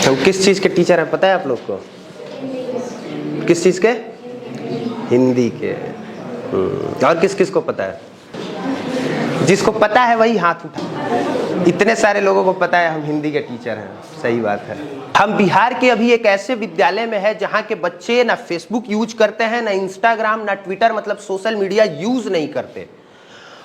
हम किस चीज़ के टीचर हैं पता है आप लोग को? किस चीज़ के? हिंदी के। और किस किस को पता है? जिसको पता है वही हाथ उठा। इतने सारे लोगों को पता है हम हिंदी के टीचर हैं। सही बात है। हम बिहार के अभी एक ऐसे विद्यालय में है जहाँ के बच्चे ना फेसबुक यूज करते हैं, ना इंस्टाग्राम, ना ट्विटर, मतलब सोशल मीडिया यूज नहीं करते।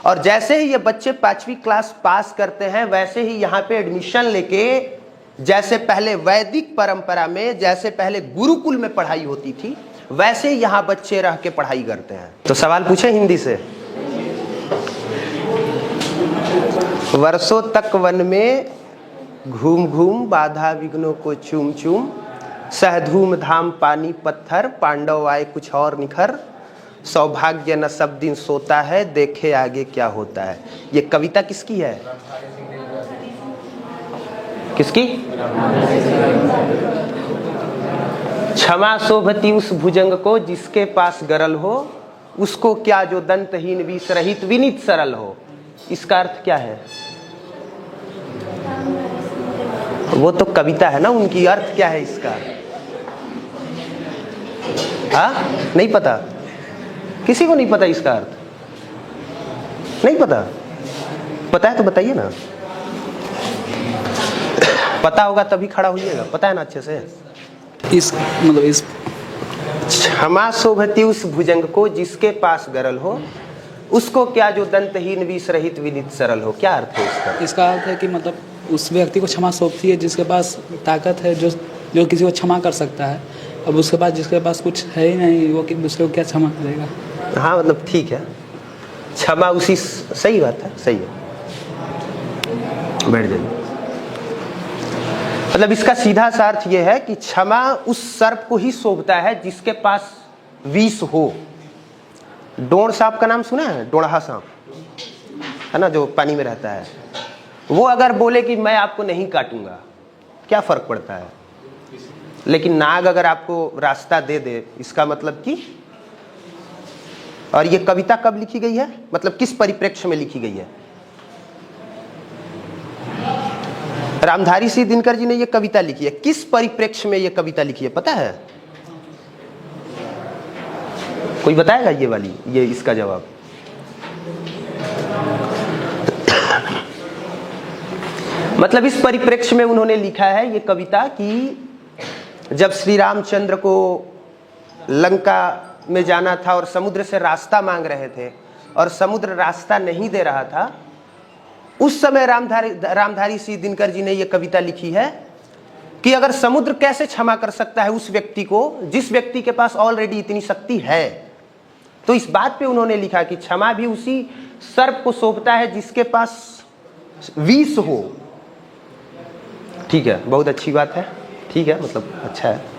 और जैसे ही ये बच्चे 5वीं क्लास पास करते हैं वैसे ही यहाँ पे एडमिशन लेके, जैसे पहले वैदिक परंपरा में, जैसे पहले गुरुकुल में पढ़ाई होती थी, वैसे ही यहाँ बच्चे रह के पढ़ाई करते हैं। तो सवाल पूछे हिंदी से। वर्षों तक वन में घूम घूम, बाधा विघ्नों को चूम चूम, सह धूम धाम पानी पत्थर, पांडव आए कुछ और निखर, सौभाग्य न सब दिन सोता है, देखे आगे क्या होता है। ये कविता किसकी है? किसकी? क्षमा शोभती उस भुजंग को जिसके पास गरल हो, उसको क्या जो दंतहीन विष रहित विनीत सरल हो। इसका अर्थ क्या है? वो तो कविता है ना उनकी, अर्थ क्या है इसका? हाँ, नहीं पता? किसी को नहीं पता इसका अर्थ? नहीं पता? पता है तो बताइए ना। पता होगा तभी खड़ा होइएगा। पता है ना अच्छे से? इस क्षमा शोभती उस भुजंग को जिसके पास गरल हो, उसको क्या जो दंतहीन विष रहित विनीत सरल हो। क्या अर्थ है इसका? इसका अर्थ है कि मतलब उस व्यक्ति को क्षमा शोभती है जिसके पास ताकत है, जो किसी को क्षमा कर सकता है। अब उसके पास जिसके पास कुछ है ही नहीं, वो कि दूसरे को क्या क्षमा करेगा। हाँ मतलब ठीक है, क्षमा उसी, सही बात है, सही है। बैठ जाइए। मतलब इसका सीधा सा अर्थ यह है कि क्षमा उस सर्प को ही शोभता है जिसके पास विष हो। डोड़ सांप का नाम सुना है? डोढ़ा सांप है ना, जो पानी में रहता है। वो अगर बोले कि मैं आपको नहीं काटूंगा, क्या फर्क पड़ता है? लेकिन नाग अगर आपको रास्ता दे दे, इसका मतलब कि। और ये कविता कब लिखी गई है, मतलब किस परिप्रेक्ष्य में लिखी गई है? रामधारी सिंह दिनकर जी ने ये कविता लिखी है। किस परिप्रेक्ष्य में ये कविता लिखी है पता है? कोई बताएगा ये वाली, ये इसका जवाब? मतलब इस परिप्रेक्ष्य में उन्होंने लिखा है ये कविता कि जब श्री रामचंद्र को लंका में जाना था और समुद्र से रास्ता मांग रहे थे और समुद्र रास्ता नहीं दे रहा था, उस समय रामधारी सिंह दिनकर जी ने यह कविता लिखी है कि अगर समुद्र कैसे क्षमा कर सकता है उस व्यक्ति को जिस व्यक्ति के पास ऑलरेडी इतनी शक्ति है। तो इस बात पे उन्होंने लिखा कि क्षमा भी उसी सर्प को शोभता है जिसके पास विष हो। ठीक है, बहुत अच्छी बात है। ठीक है, मतलब अच्छा है।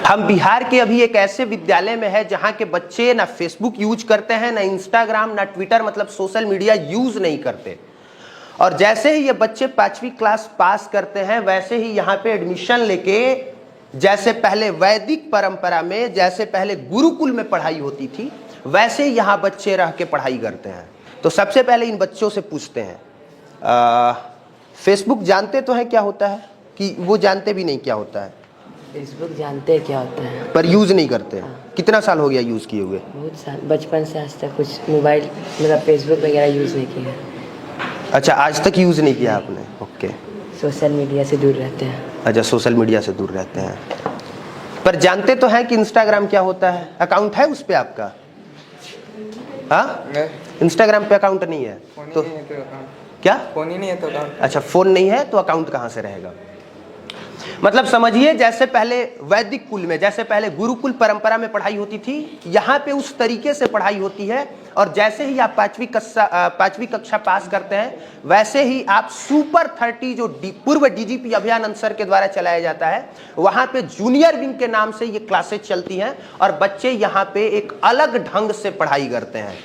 हम बिहार के अभी एक ऐसे विद्यालय में है जहां के बच्चे ना फेसबुक यूज करते हैं, ना इंस्टाग्राम, ना ट्विटर, मतलब सोशल मीडिया यूज नहीं करते। और जैसे ही ये बच्चे 5वीं क्लास पास करते हैं वैसे ही यहाँ पे एडमिशन लेके, जैसे पहले वैदिक परंपरा में, जैसे पहले गुरुकुल में पढ़ाई होती थी, वैसे ही यहाँ बच्चे रह के पढ़ाई करते हैं। तो सबसे पहले इन बच्चों से पूछते हैं, फेसबुक जानते तो है क्या होता है कि वो जानते भी नहीं क्या होता है? फेसबुक जानते हैं क्या होता है, पर यूज नहीं करते। कितना साल हो गया यूज किए हुए? बहुत साल, बचपन से आज तक कुछ मोबाइल मतलब फेसबुक वगैरह यूज़ नहीं किया। अच्छा, आज तक यूज नहीं किया आपने? ओके। सोशल मीडिया से दूर रहते हैं। अच्छा, सोशल मीडिया से दूर रहते हैं। पर जानते तो हैं कि इंस्टाग्राम क्या होता है? अकाउंट है उस पे आपका? हाँ, इंस्टाग्राम पे अकाउंट नहीं है तो क्या? फोन ही नहीं है तो अकाउंट। अच्छा, फोन नहीं है तो अकाउंट कहाँ से रहेगा? मतलब समझिए, जैसे पहले वैदिक कुल में, जैसे पहले गुरुकुल परंपरा में पढ़ाई होती थी, यहाँ पे उस तरीके से पढ़ाई होती है। और जैसे ही आप 5वीं कक्षा पास करते हैं वैसे ही आप सुपर 30 जो पूर्व डीजीपी अभियानंद सर के द्वारा चलाया जाता है, वहाँ पे जूनियर विंग के नाम से ये क्लासेज चलती हैं और बच्चे यहाँ पे एक अलग ढंग से पढ़ाई करते हैं।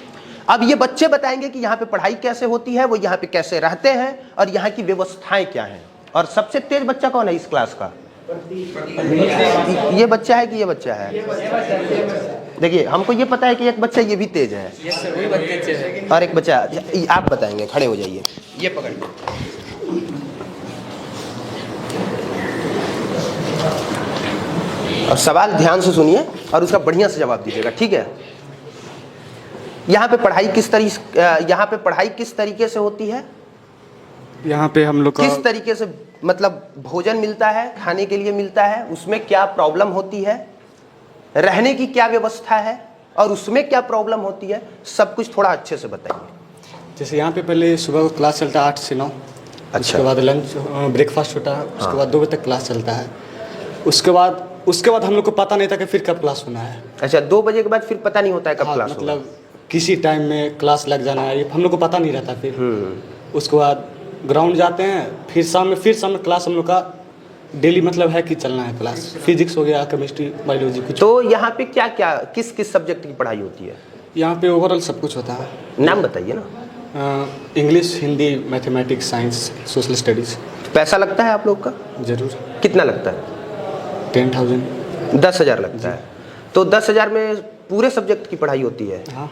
अब ये बच्चे बताएंगे कि यहाँ पे पढ़ाई कैसे होती है, वो यहाँ पे कैसे रहते हैं और यहाँ की व्यवस्थाएं क्या हैं। और सबसे तेज बच्चा कौन है इस क्लास का? ये बच्चा है कि ये बच्चा है? देखिए, हमको ये पता है कि एक बच्चा ये भी तेज है और एक बच्चा, आप बताएंगे। खड़े हो जाइए, ये पकड़िए। और सवाल ध्यान से सुनिए और उसका बढ़िया से जवाब दीजिएगा, ठीक है। यहाँ पे पढ़ाई किस तरीके से होती है? यहाँ पे हम लोग का किस तरीके से मतलब भोजन मिलता है, खाने के लिए मिलता है, उसमें क्या प्रॉब्लम होती है, रहने की क्या व्यवस्था है और उसमें क्या प्रॉब्लम होती है, सब कुछ थोड़ा अच्छे से बताइए। जैसे यहाँ पे पहले सुबह को क्लास चलता है 8 से 9। अच्छा। उसके बाद लंच ब्रेकफास्ट होता है, उसके बाद 2 बजे तक क्लास चलता है। उसके बाद हम लोग को पता नहीं था कि फिर कब क्लास होना है। अच्छा, 2 बजे के बाद फिर पता नहीं होता है कब क्लास होगा? मतलब किसी टाइम में क्लास लग जाना है, हम लोग को पता नहीं रहता। फिर उसके बाद ग्राउंड जाते हैं, फिर शाम में क्लास हम लोग का डेली मतलब है कि चलना है क्लास। फिजिक्स हो गया, केमिस्ट्री, बायोलॉजी कुछ। तो यहाँ पे क्या क्या किस सब्जेक्ट की पढ़ाई होती है? यहाँ पे ओवरऑल सब कुछ होता है। नाम बताइए ना। English, Hindi, mathematics, science, social studies. पैसा लगता है आप लोग का? ज़रूर। कितना लगता है? 10,000। 10,000 लगता है। तो 10,000 में पूरे सब्जेक्ट की पढ़ाई होती है? हाँ।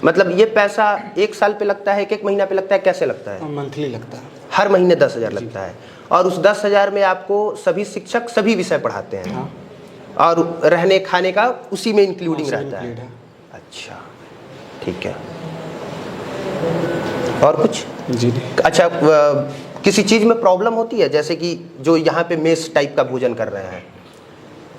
मतलब ये पैसा 1 साल पे लगता है, 1 महीना पे लगता है, कैसे लगता है? मंथली लगता है। हर महीने 10,000 लगता है। और उस 10,000 में आपको सभी शिक्षक सभी विषय पढ़ाते हैं? हाँ। और रहने खाने का उसी में इंक्लूडिंग हाँ, रहता है? include है। अच्छा, ठीक है। और कुछ? जी। अच्छा, किसी चीज़ में प्रॉब्लम होती है? जैसे कि जो यहाँ पे मेस टाइप का भोजन कर रहे हैं,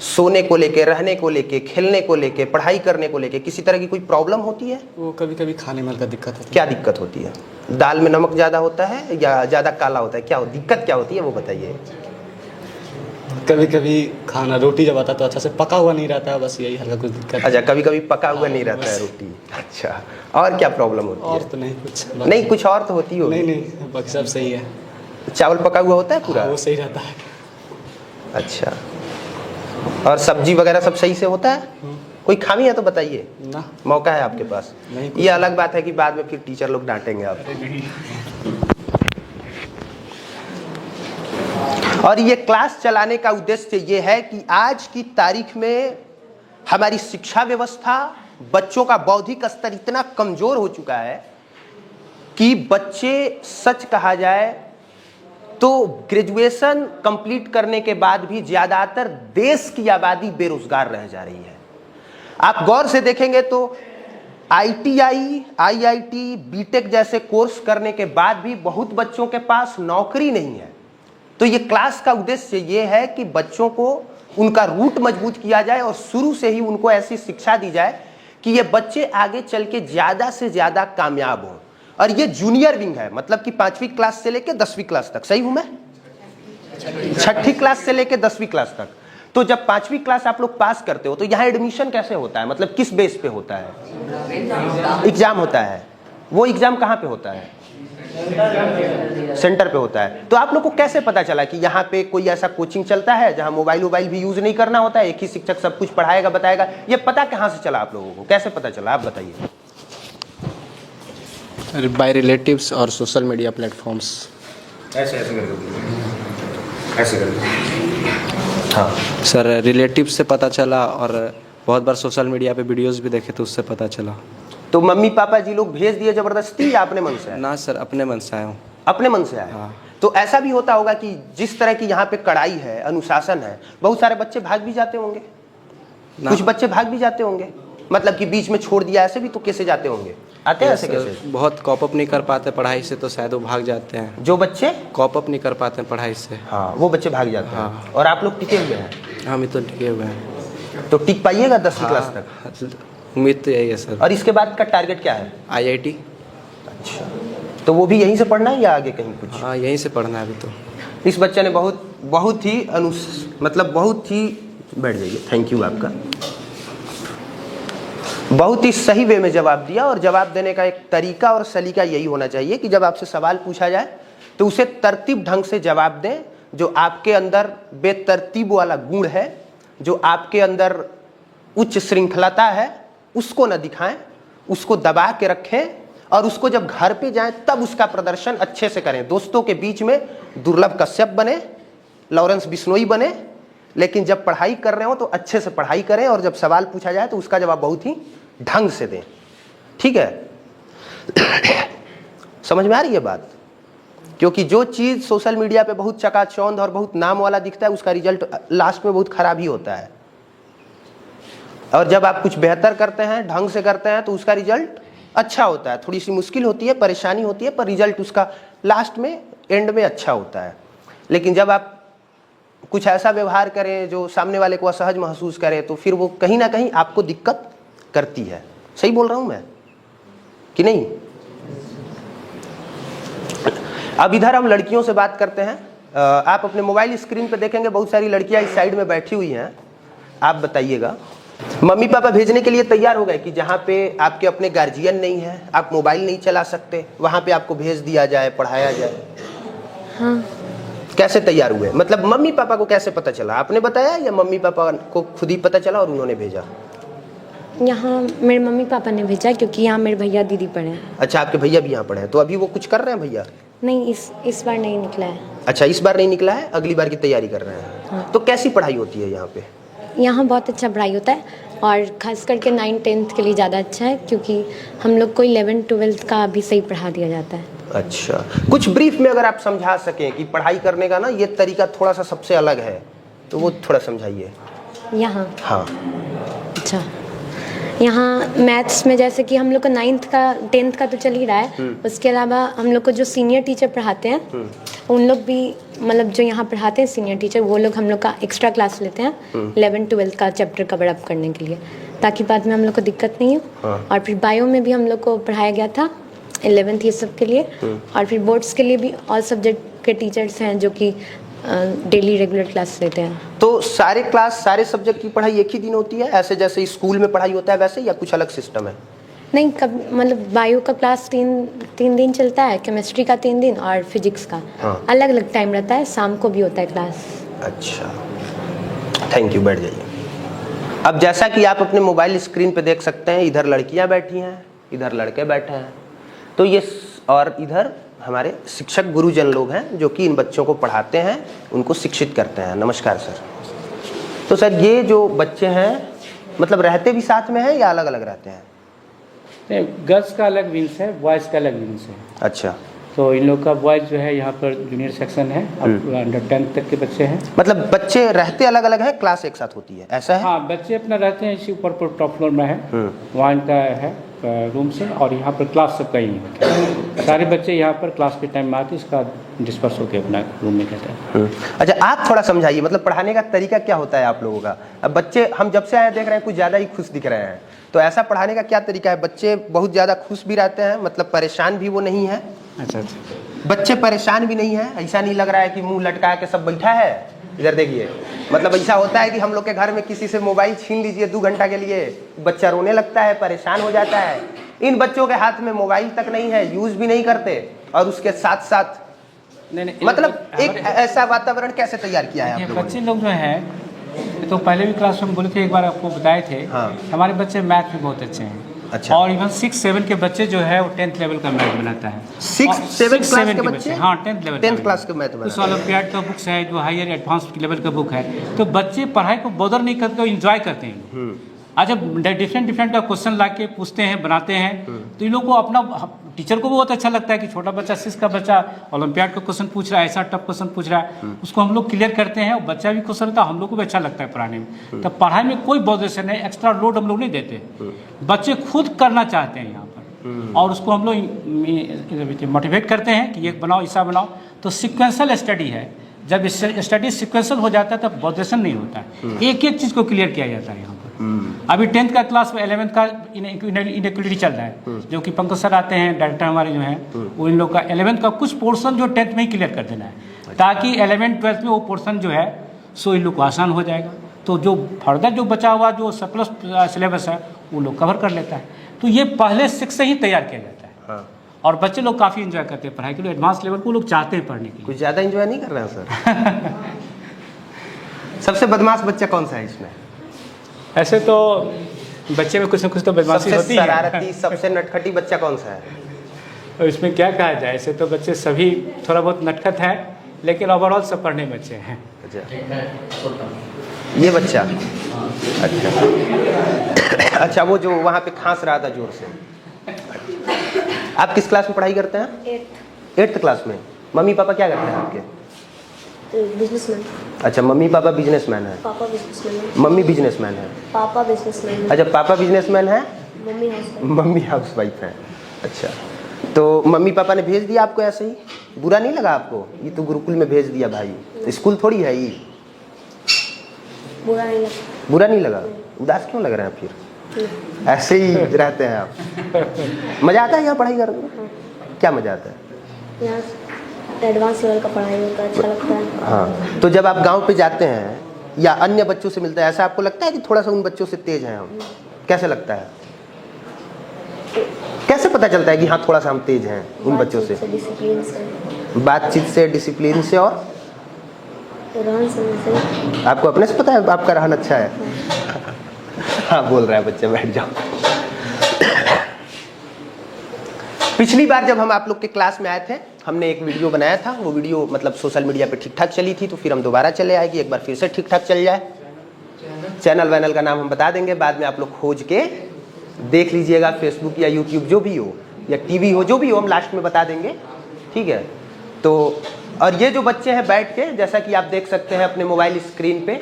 सोने को लेके, रहने को लेके, खेलने को लेके, पढ़ाई करने को लेके किसी तरह की कोई प्रॉब्लम होती है? वो कभी कभी खाने में हल्का दिक्कत होती है। क्या दिक्कत होती है? दाल में नमक ज़्यादा होता है या ज़्यादा काला होता है? क्या दिक्कत क्या होती है वो बताइए। कभी कभी खाना रोटी जब आता है तो अच्छा से पका हुआ नहीं रहता है, बस यही हल्का कुछ दिक्कत। अच्छा, कभी कभी पका हुआ नहीं रहता है रोटी। अच्छा, और क्या प्रॉब्लम होती है? और तो नहीं कुछ। नहीं, कुछ और तो होती होगी। नहीं, बाकी सब सही है। चावल पका हुआ होता है पूरा? हाँ, वो सही रहता है। अच्छा, और सब्जी वगैरह सब सही से होता है? कोई खामी है तो बताइए ना, मौका है आपके पास। नहीं, ये अलग बात है कि बाद में फिर टीचर लोग डांटेंगे आप। और ये क्लास चलाने का उद्देश्य ये है कि आज की तारीख में हमारी शिक्षा व्यवस्था, बच्चों का बौद्धिक स्तर इतना कमजोर हो चुका है कि बच्चे, सच कहा जाए तो ग्रेजुएशन कंप्लीट करने के बाद भी ज्यादातर देश की आबादी बेरोजगार रह जा रही है। आप गौर से देखेंगे तो ITI, IIT, बीटेक जैसे कोर्स करने के बाद भी बहुत बच्चों के पास नौकरी नहीं है। तो ये क्लास का उद्देश्य ये है कि बच्चों को उनका रूट मजबूत किया जाए और शुरू से ही उनको ऐसी शिक्षा दी जाए कि ये बच्चे आगे चल के ज्यादा से ज्यादा कामयाब हों। और ये जूनियर विंग है, मतलब कि 5वीं क्लास से लेकर 10वीं क्लास तक। सही हूं मैं? 6ठी क्लास से लेकर 10वीं क्लास तक। तो जब 5वीं क्लास आप लोग पास करते हो तो यहाँ एडमिशन कैसे होता है? मतलब किस बेस पे होता है? एग्जाम होता है। वो एग्जाम कहाँ पे होता है? सेंटर पे होता है। तो आप लोग को कैसे पता चला कि यहाँ पे कोई ऐसा कोचिंग चलता है जहाँ मोबाइल भी यूज नहीं करना होता है, एक ही शिक्षक सब कुछ पढ़ाएगा बताएगा? ये पता कहाँ से चला आप लोगों को, कैसे पता चला, आप बताइए। बाय रिलेटिव्स और सोशल मीडिया प्लेटफॉर्म्स। ऐसे करके हाँ सर, रिलेटिव्स से पता चला और बहुत बार सोशल मीडिया पे वीडियोस भी देखे तो उससे पता चला। तो मम्मी पापा जी लोग भेज दिए जबरदस्ती या अपने मन से आए? ना सर, अपने मन से आया हूँ। अपने मन से आए? हाँ। तो ऐसा भी होता होगा कि जिस तरह की यहाँ पे कड़ाई है, अनुशासन है, बहुत सारे बच्चे भाग भी जाते होंगे? कुछ बच्चे भाग भी जाते होंगे, मतलब कि बीच में छोड़ दिया, ऐसे भी तो कैसे जाते होंगे? आते हैं ऐसे कैसे? बहुत कॉप अप नहीं कर पाते पढ़ाई से तो शायद वो भाग जाते हैं। जो बच्चे कॉप अप नहीं कर पाते हैं पढ़ाई से, हाँ, वो बच्चे भाग जाते हैं। और आप लोग टिके हुए हैं? हम तो टिके हुए हैं। तो टिक पाइएगा 10वीं क्लास तक? उम्मीद तो यही है सर। और इसके बाद का टारगेट क्या है? IIT। अच्छा, तो वो भी यहीं से पढ़ना है या आगे कहीं कुछ? हाँ, यहीं से पढ़ना है अभी तो। इस बच्चे ने बहुत ही मतलब बहुत ही, बैठ जाइए, थैंक यू आपका, बहुत ही सही वे में जवाब दिया। और जवाब देने का एक तरीका और सलीका यही होना चाहिए कि जब आपसे सवाल पूछा जाए तो उसे तरतीब ढंग से जवाब दें। जो आपके अंदर बेतरतीब वाला गुण है, जो आपके अंदर उच्च श्रृंखलता है, उसको न दिखाएं, उसको दबा के रखें और उसको जब घर पे जाएं तब उसका प्रदर्शन अच्छे से करें। दोस्तों के बीच में दुर्लभ कश्यप बने, लॉरेंस बिश्नोई बने, लेकिन जब पढ़ाई कर रहे हो तो अच्छे से पढ़ाई करें और जब सवाल पूछा जाए तो उसका जवाब बहुत ही ढंग से दें। ठीक है? समझ में आ रही है बात? क्योंकि जो चीज़ सोशल मीडिया पे बहुत चकाचौंध और बहुत नाम वाला दिखता है उसका रिजल्ट लास्ट में बहुत खराब ही होता है। और जब आप कुछ बेहतर करते हैं, ढंग से करते हैं, तो उसका रिजल्ट अच्छा होता है। थोड़ी सी मुश्किल होती है, परेशानी होती है, पर रिजल्ट उसका लास्ट में, एंड में अच्छा होता है। लेकिन जब आप कुछ ऐसा व्यवहार करें जो सामने वाले को असहज महसूस करे, तो फिर वो कहीं ना कहीं आपको दिक्कत करती है। सही बोल रहा हूं मैं कि नहीं? अब इधर हम लड़कियों से बात करते हैं। आप अपने मोबाइल स्क्रीन पे देखेंगे बहुत सारी लड़कियां इस साइड में बैठी हुई हैं। आप बताइएगा, मम्मी पापा भेजने के लिए तैयार हो गए कि जहाँ पे आपके अपने गार्जियन नहीं है, आप मोबाइल नहीं चला सकते, वहाँ पे आपको भेज दिया जाए, पढ़ाया जाए? हाँ। कैसे तैयार हुए? मतलब मम्मी पापा को कैसे पता चला? आपने बताया या मम्मी पापा को खुद ही पता चला और उन्होंने भेजा? यहाँ मेरे मम्मी पापा ने भेजा, क्योंकि यहाँ मेरे भैया दीदी पढ़े हैं। अच्छा, आपके भैया भी यहाँ पढ़े हैं, तो अभी वो कुछ कर रहे हैं भैया? नहीं, इस बार नहीं निकला है। अच्छा, इस बार नहीं निकला है, अगली बार की तैयारी कर रहे हैं। हाँ। तो कैसी पढ़ाई होती है यहाँ पे? यहाँ बहुत अच्छा पढ़ाई होता है, और ख़ास करके 9-10th के लिए ज़्यादा अच्छा है, क्योंकि हम लोग को 11-12 का भी सही पढ़ा दिया जाता है। अच्छा, कुछ ब्रीफ में अगर आप समझा सकें कि पढ़ाई करने का ना ये तरीका थोड़ा सा सबसे अलग है, तो वो थोड़ा समझाइए। यहाँ? हाँ। अच्छा, यहाँ मैथ्स में जैसे कि हम लोग को 9th का 10th का तो चल ही रहा है, उसके अलावा हम लोग को जो सीनियर टीचर पढ़ाते हैं उन लोग भी, मतलब जो यहाँ पढ़ाते हैं सीनियर टीचर, वो लोग हम लोग का एक्स्ट्रा क्लास लेते हैं 11-12 का चैप्टर कवर अप करने के लिए, ताकि बाद में हम लोग को दिक्कत नहीं हो। और फिर बायो में भी हम लोग को पढ़ाया गया था 11th ये सब के लिए, और फिर बोर्ड्स के लिए भी ऑल सब्जेक्ट के टीचर्स हैं जो कि डेली रेगुलर क्लास लेते हैं। तो सारे क्लास, सारे सब्जेक्ट की पढ़ाई एक ही दिन होती है, ऐसे जैसे स्कूल में पढ़ाई होता है वैसे, या कुछ अलग सिस्टम है? नहीं, कब मतलब बायो का क्लास तीन दिन चलता है, केमिस्ट्री का 3 दिन, और फिजिक्स का अलग अलग टाइम रहता है, शाम को भी होता है क्लास। अच्छा, थैंक यू, बैठ जाइए। अब जैसा कि आप अपने मोबाइल स्क्रीन पे देख सकते हैं, इधर लड़कियां बैठी हैं, इधर लड़के बैठे हैं, तो ये, और इधर हमारे शिक्षक गुरुजन लोग हैं जो कि इन बच्चों को पढ़ाते हैं, उनको शिक्षित करते हैं। नमस्कार सर। तो सर, ये जो बच्चे हैं मतलब रहते भी साथ में हैं या अलग अलग रहते हैं? गर्ल्स का अलग विंग्स है, बॉयज़ का अलग विंग्स है। अच्छा, तो इन लोग का बॉयज़ जो है यहाँ पर जूनियर सेक्शन है, अब अंडर 10th तक के बच्चे हैं। मतलब बच्चे रहते अलग अलग हैं, क्लास एक साथ होती है, ऐसा है? हाँ, बच्चे अपना रहते हैं इसी ऊपर पर टॉप फ्लोर में है, वहाँ इनका है रूम से, और यहाँ पर क्लास सबका ही है। सारे बच्चे यहाँ पर क्लास के टाइम में आते, इसका डिस्पर्स होकर अपना रूम में रहते हैं। अच्छा, आप थोड़ा समझाइए, मतलब पढ़ाने का तरीका क्या होता है आप लोगों का? अब बच्चे, हम जब से आए देख रहे हैं कुछ ज़्यादा ही खुश दिख रहे हैं, तो ऐसा पढ़ाने का क्या तरीका है? बच्चे बहुत ज़्यादा खुश भी रहते हैं, मतलब परेशान भी वो नहीं है? अच्छा, बच्चे परेशान भी नहीं है, ऐसा नहीं लग रहा है कि मुंह लटका के सब बैठा है? इधर देखिए, मतलब ऐसा होता है कि हम लोग के घर में किसी से मोबाइल छीन लीजिए 2 घंटा के लिए, बच्चा रोने लगता है, परेशान हो जाता है। इन बच्चों के हाथ में मोबाइल तक नहीं है, यूज भी नहीं करते, और उसके साथ साथ नहीं, मतलब एक ऐसा वातावरण कैसे तैयार किया है आप लोगों ने? बच्चे लोग जो हैं, तो पहले भी क्लास में बोले थे, एक बार आपको बताए थे, हमारे बच्चे मैथ में बहुत अच्छे हैं। अच्छा। और इवन 6-7 के बच्चे जो है वो 10th लेवल का मैथ बनाता है। 6-7 क्लास के बच्चे? हाँ, 10th लेवल 10th क्लास के मैथ बनाते हैं। उस ओलंपियाड का बुक्स है, जो हायर एडवांस लेवल का बुक है, तो बच्चे पढ़ाई को बॉदर नहीं करते, इंजॉय करते हैं। आज जब डिफरेंट का क्वेश्चन ला के पूछते हैं, बनाते हैं, तो इन लोग को अपना, टीचर को बहुत अच्छा लगता है कि छोटा बच्चा, 6 का बच्चा ओलंपियाड का क्वेश्चन पूछ रहा है, ऐसा टफ क्वेश्चन पूछ रहा है, उसको हम लोग क्लियर करते हैं, और बच्चा भी खुश रहता है, हम लोग को भी अच्छा लगता है पढ़ाने में। तो पढ़ाई में कोई बॉदरेशन नहीं, एक्स्ट्रा लोड हम लोग नहीं देते, बच्चे खुद करना चाहते हैं यहाँ पर, और उसको हम लोग मोटिवेट करते हैं कि ये बनाओ, ऐसा बनाओ। तो सिक्वेंशल स्टडी है, जब स्टडी सिक्वेंशल हो जाता है तब बॉदरेशन नहीं होता है, एक एक चीज़ को क्लियर किया जाता है यहाँ पर। अभी 10th का क्लास में 11th का इनइक्वलिटी चल रहा है, जो कि पंकज सर आते हैं, डायरेक्टर हमारे जो हैं, वो इन लोग का 11th का कुछ पोर्शन जो 10th में ही क्लियर कर देना है, ताकि 11th-12th में वो पोर्शन जो है सो इन लोग को आसान हो जाएगा। तो जो फर्दर जो बचा हुआ जो सरप्लस सिलेबस है वो लोग कवर कर लेता है। तो ये पहले 6 से ही तैयार किया जाता है। हाँ। और बच्चे लोग काफ़ी इंजॉय करते हैं पढ़ाई के लिए, एडवांस लेवल को लोग चाहते हैं पढ़ने के लिए। कुछ ज़्यादा एंजॉय नहीं कर रहे हैं सर? सबसे बदमाश बच्चा कौन सा है इसमें? ऐसे तो बच्चे में कुछ न कुछ तो बदमाशी सबसे होती है। शरारती, सबसे नटखटी बच्चा कौन सा है? और इसमें क्या कहा जाए, ऐसे तो बच्चे सभी थोड़ा बहुत नटखट है, लेकिन ओवरऑल सब पढ़ने में अच्छे हैं। ये बच्चा? अच्छा, वो जो वहाँ पे खांस रहा था जोर से। आप किस क्लास में पढ़ाई करते हैं? 8th। 8th क्लास में। मम्मी पापा क्या करते हैं आपके? बिजनेसमैन। अच्छा, मम्मी पापा बिजनेसमैन है, पापा बिजनेसमैन है। मम्मी बिजनेसमैन है। पापा बिजनेसमैन है। अच्छा, पापा बिजनेसमैन है, मम्मी हाउसवाइफ। मम्मी हाउसवाइफ है। अच्छा, तो मम्मी पापा ने भेज दिया आपको ऐसे ही, बुरा नहीं लगा आपको? ये तो गुरुकुल में भेज दिया भाई, स्कूल थोड़ी है ये। बुरा नहीं लगा। बुरा नहीं लगा? उदास क्यों लग रहे हैं फिर? ऐसे ही रहते हैं आप। मज़ा आता है यहाँ पढ़ाई करने में? क्या मज़ा आता है? यहाँ एडवांस लेवल का पढ़ाई होता है, अच्छा लगता है। हाँ, तो जब आप गांव पे जाते हैं या अन्य बच्चों से मिलते हैं, ऐसा आपको लगता है कि थोड़ा सा उन बच्चों से तेज हैं हम? कैसे लगता है? कैसे पता चलता है कि हाँ थोड़ा सा हम तेज हैं उन बच्चों से? डिसिप्लिन से, बातचीत से, डिसिप्लिन से, और रहन सहन से। आपको अपने से पता है आपका रहन अच्छा है? हाँ, बोल रहा है बच्चा, बैठ जाओ। पिछली बार जब हम आप लोग के क्लास में आए थे, हमने एक वीडियो बनाया था। वो वीडियो मतलब सोशल मीडिया पे ठीक ठाक चली थी, तो फिर हम दोबारा चले आए कि एक बार फिर से ठीक ठाक चल जाए। चैनल वैनल का नाम हम बता देंगे, बाद में आप लोग खोज के देख लीजिएगा, फेसबुक या यूट्यूब जो भी हो, या टीवी हो, जो भी हो, हम लास्ट में बता देंगे, ठीक है? तो और ये जो बच्चे हैं बैठ के, जैसा कि आप देख सकते हैं अपने मोबाइल स्क्रीन पे,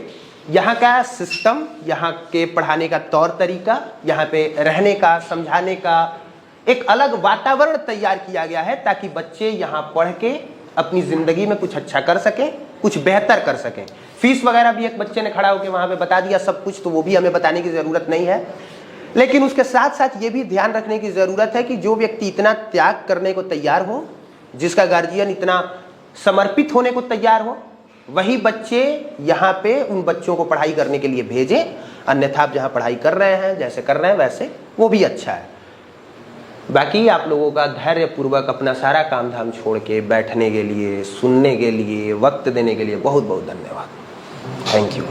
यहाँ का सिस्टम, यहाँ के पढ़ाने का तौर तरीका, यहाँ पे रहने का, समझाने का एक अलग वातावरण तैयार किया गया है, ताकि बच्चे यहाँ पढ़ के अपनी ज़िंदगी में कुछ अच्छा कर सकें, कुछ बेहतर कर सकें। फीस वगैरह भी एक बच्चे ने खड़ा होकर वहाँ पे बता दिया सब कुछ, तो वो भी हमें बताने की ज़रूरत नहीं है। लेकिन उसके साथ साथ ये भी ध्यान रखने की ज़रूरत है कि जो व्यक्ति इतना त्याग करने को तैयार हो, जिसका गार्जियन इतना समर्पित होने को तैयार हो, वही बच्चे यहाँ पे उन बच्चों को पढ़ाई करने के लिए भेजें। अन्यथा आप जहाँ पढ़ाई कर रहे हैं, जैसे कर रहे हैं वैसे, वो भी अच्छा है। बाकी आप लोगों का धैर्यपूर्वक अपना सारा काम धाम छोड़ के बैठने के लिए, सुनने के लिए, वक्त देने के लिए बहुत बहुत धन्यवाद। Thank you.